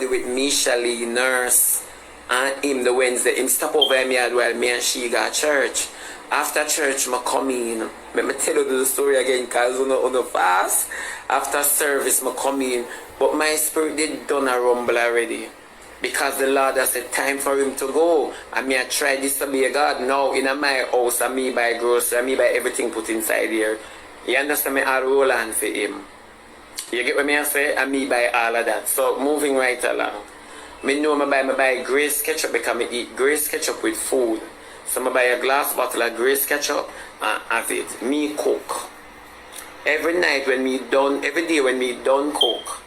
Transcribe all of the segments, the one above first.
study with Michelle, nurse, and him the Wednesday. Him stop over at me while me and she got church. After church, I come in. Let me tell you the story again, because on the fast. After service, I come in. But my spirit did done a rumble already. Because the Lord has said time for him to go. And me I try disobey God. Now in my house, and me buy grocery, and me buy everything put inside here. You understand me? I roll on for him. You get what me I say? And me buy all of that. So moving right along. Me know I buy Grace ketchup because I eat Grace ketchup with food. So I buy a glass bottle of Grace ketchup and have it. Me cook. Every night when me done, every day when me done cook.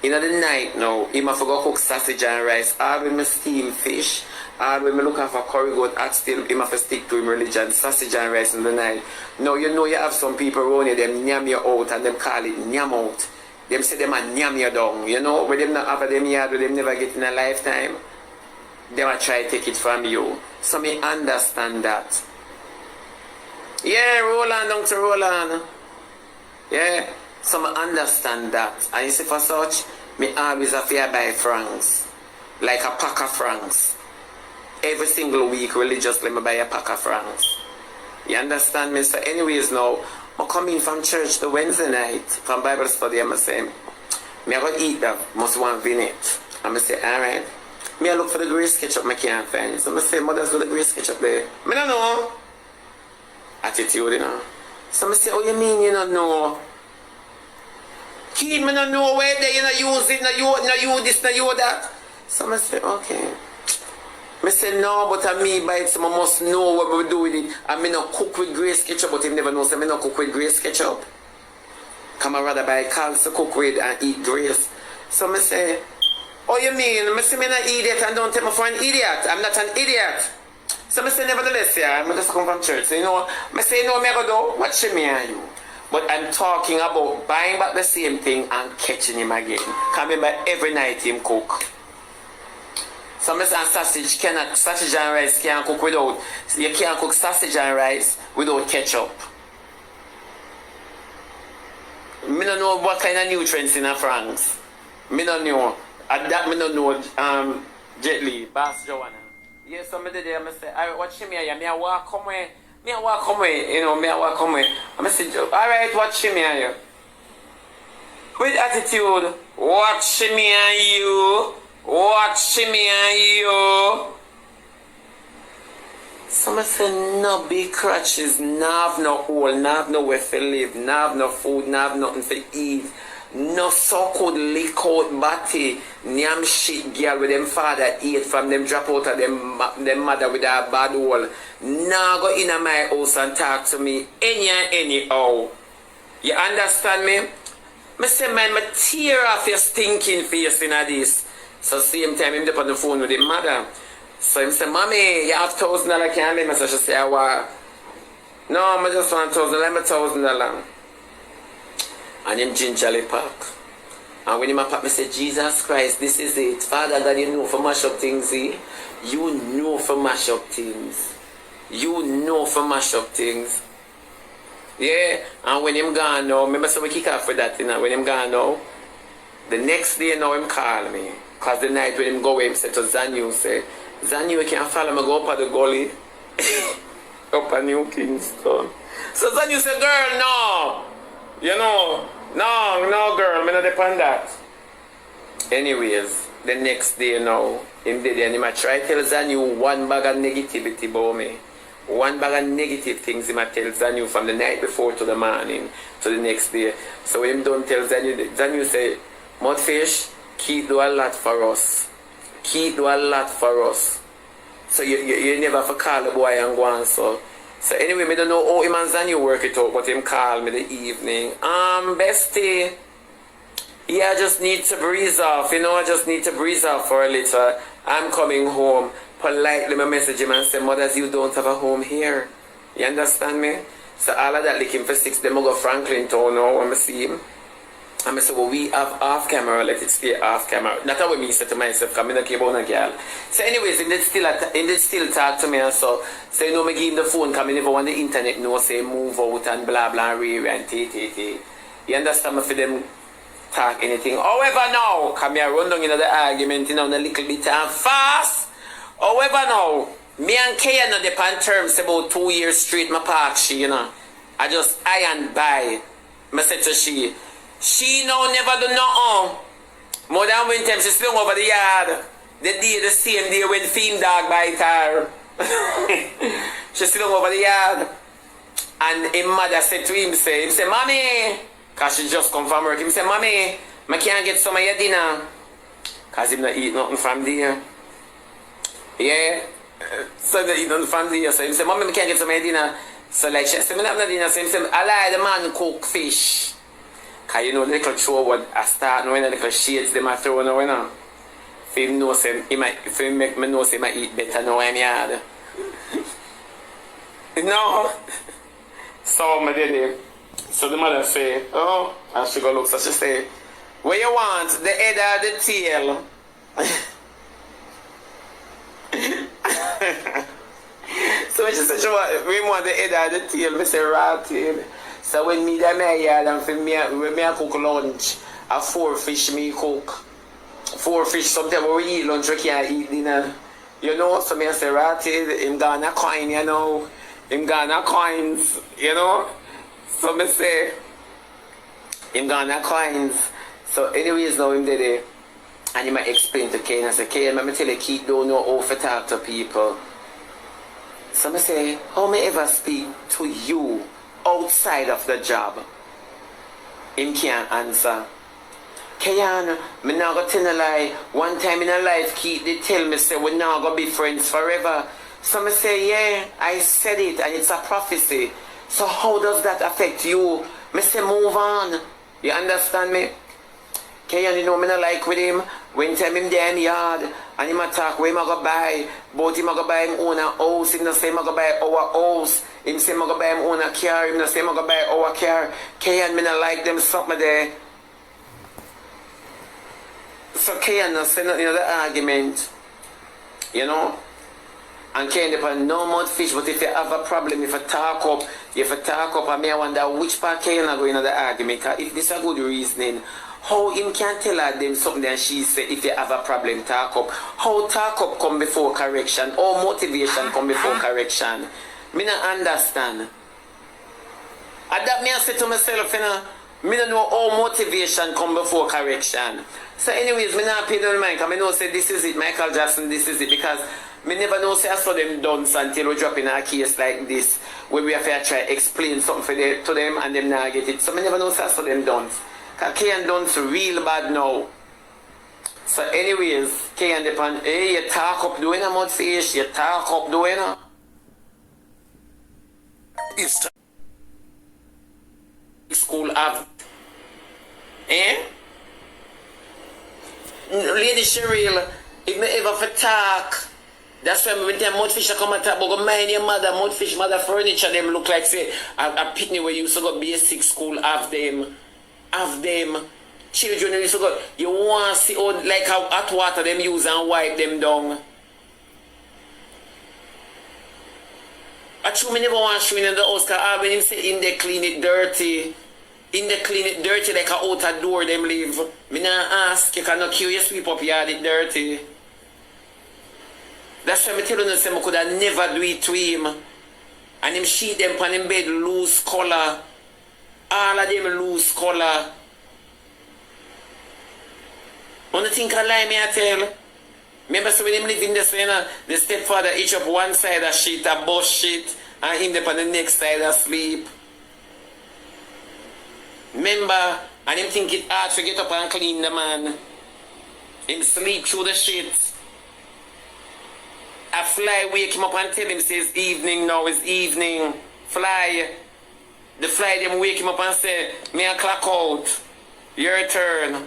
In the night now, he must go cook sausage and rice. All when me steam fish. All when me look for curry goat, at still he must stick to him religion. Sausage and rice in the night. Now you know you have some people around you, them nyam you out and them call it nyam out. Them say them a nyam you down. You know, when them not have them yard, when them never get in a lifetime. They will try to take it from you. So me understand that. Yeah, roll on down to roll on. Yeah. So me understand that. And you see for such, me always have to buy francs. Like a pack of francs. Every single week religiously me buy a pack of francs. You understand me? So anyways now, I come in from church the Wednesday night, from Bible study, and I say, me I go eat that, must want vintage. And I say, alright. Me I look for the Grace ketchup I can't find. So I say, mother's got the Grace ketchup there. Me don't know. Attitude, you know. So I say, oh, you mean you don't know? Kid, me don't know where they, you know, use it, no you this, no you that. So I say, okay. I say, no, but I me buy it, so I must know what we do with it. I may not cook with Grace ketchup, but he never knows, so I may not cook with Grace ketchup. Come I rather buy Carl's to cook with and eat Grace. So I say, oh, you mean? I say, I'm an idiot and don't take me for an idiot. I'm not an idiot. So I say, nevertheless, yeah, I'm just come from church. So, you know, I say, you know what I'm going to do? Watch me and you. But I'm talking about buying back the same thing and catching him again. Coming by every night him cook. So I say, sausage and rice can't cook without, you can't cook sausage and rice without ketchup. I don't know what kind of nutrients in a francs. I don't know. At that, I don't know Jet Li, Bass Joanna. Yes, somebody there, I say, I watch him here, I walk come away. Me I walk come away, you know, me I walk come away. I say, alright, watch him here. With attitude, watch me and you. Watch me and you. Some say no big crutches, no have no hole, no have nowhere to live, no have no food, no have nothing to eat. No so could lick out body, nyam shit girl with them father eat from them drop out of them mother with a bad hole. Now go in my house and talk to me anyhow. You understand me? I say, man, I tear off your stinking face in this. So same time, I'm on the phone with him mother. So he say, mommy, you have $1,000 can't leave me. So she say, I want. No, I just want $1,000, let me $1,000. And him gingerly pack. And when him pack, I say, Jesus Christ, this is it. Father God, you know for mash up things, eh? You know for mash up things. You know for mash up things. Yeah, and when him gone now, remember so we kick off for that, you know, when him gone now, the next day now him call me. Because the night when him go away, him said to Zanyu, say, Zanyu, you can't follow me, go up at the gully. Up at New Kingston. So Zanyu said, girl, no. You know, no girl, me not depend that. Anyways, the next day now, him did and him I try to tell Zanyu one bag of negativity about me. One bag of negative things him I tell Zanyu from the night before to the morning to the next day. So when him don't tell Zanyu say, Mudfish, keep do a lot for us. Keep do a lot for us. So you never have to call the boy and go on so. So anyway, I don't know how him and Zanyu work it out, but him call me the evening. Bestie, yeah, I just need to breeze off. You know, I just need to breeze off for a little. I'm coming home. Politely, I message him and say, mothers, you don't have a home here. You understand me? So all of that licking for 6, them I go Franklin town now when I see him. And I say, well, we have off camera, let it stay off camera. That's what me say to myself, because I don't care about a girl. So anyways, he did still talk to me and so you know, I give him the phone, because I never want the internet know, say move out and blah blah, and t. You understand me for them talk anything. However now, come here, run down in the argument, a little bit and fast. However now, me and Kaya no depend terms about 2 years straight my park she, I just iron by. I said to she now never do nothing. More than one time she swung over the yard. The same day when Fiend Dog bite her. She swung over the yard. And his mother said to him, say, Mommy, because she just come from work, he said, Mommy, I can't get some of your dinner. Because he not eat nothing from there. Yeah. So he eat nothing from there. So he said, Mommy, I can't get some of your dinner. So like she said, I have no dinner. So he said, I like the man cook fish. Because the little throw what I start knowing the little shades they might throw now. If he knows him, if he make me know him, I eat better now I'm yard. No. So I did it. So the mother say, oh, and she go look, so she say, what you want, the head or the tail? So when she said, we want the head or the tail, we say, right tail. So when me that my yard and for me, when I cook lunch, a 4 fish me cook. 4 fish, sometimes when we eat lunch, we can't eat dinner. You know, so me I say, right tail, him gonna coin, you know. Him gonna coins, you know. So me say, him gonna coins. So anyways, now him did it. And he might explain to Kane, I say, Kane, let me tell you, Keith don't know how to talk to people. So me say, how may I ever speak to you outside of the job? Him can't answer. Kayan, me not gonna tell a lie. One time in a life, Keith did tell me, say, we're not gonna be friends forever. So I say, yeah, I said it, and it's a prophecy. So how does that affect you? I say, move on. You understand me? Kayan, you know, me not like with him. When time him there in the yard, and him attack, where him a go buy, but him a go buy him own a house, him not say him a go buy our house. Him say him a go buy him own a car, him not say him a go buy our car. Kayan, me not like them something there. So Kayan not say nothing of the argument. You know? And can't depend no mudfish, but if you have a problem, if you talk up, I may wonder which part can you go in the argument. Because if this is a good reasoning, how him can tell her them something and she say if you have a problem, talk up. How talk up come before correction, or motivation come before correction. Me not understand. And that me I say to myself, you know, me don't know how motivation come before correction. So anyways, me not pay no mind, because I know say this is it, Michael Jackson, this is it, because me never know say I saw them dance until we drop in a case like this, where we have to try to explain something to them and them not get it. So me never know say I saw them dance. Because Kayan dance real bad now. So anyways, Kayan depend, hey, you talk up doing a mudfish, you talk up doing a... It's time. School have... Eh? Lady Cheryl, if me ever for talk, that's why when them mudfish come and talk about mind your mother, mudfish, mother furniture, them look like say a picnic where you used to go basic school, have them children used to go, you want to see how, like how hot water them use and wipe them down. I true me never want to show in the house because when him say in they clean it dirty. In the clean it dirty like a outer door them leave. Me not ask, you cannot curious people up yard it dirty. That's why I tell you say I could have never do it to him. And him sheet them on him bed loose color. All of them loose color. One think I lie me I tell. Remember so when him live in this way, the stepfather each up one side of sheet, a bus sheet, and him up on the next side asleep. Remember, and him think it hard to get up and clean the man. Him sleep through the shit. A fly wake him up and tell him says evening now is evening. Fly. The fly them wake him up and say, me a clock out. Your turn.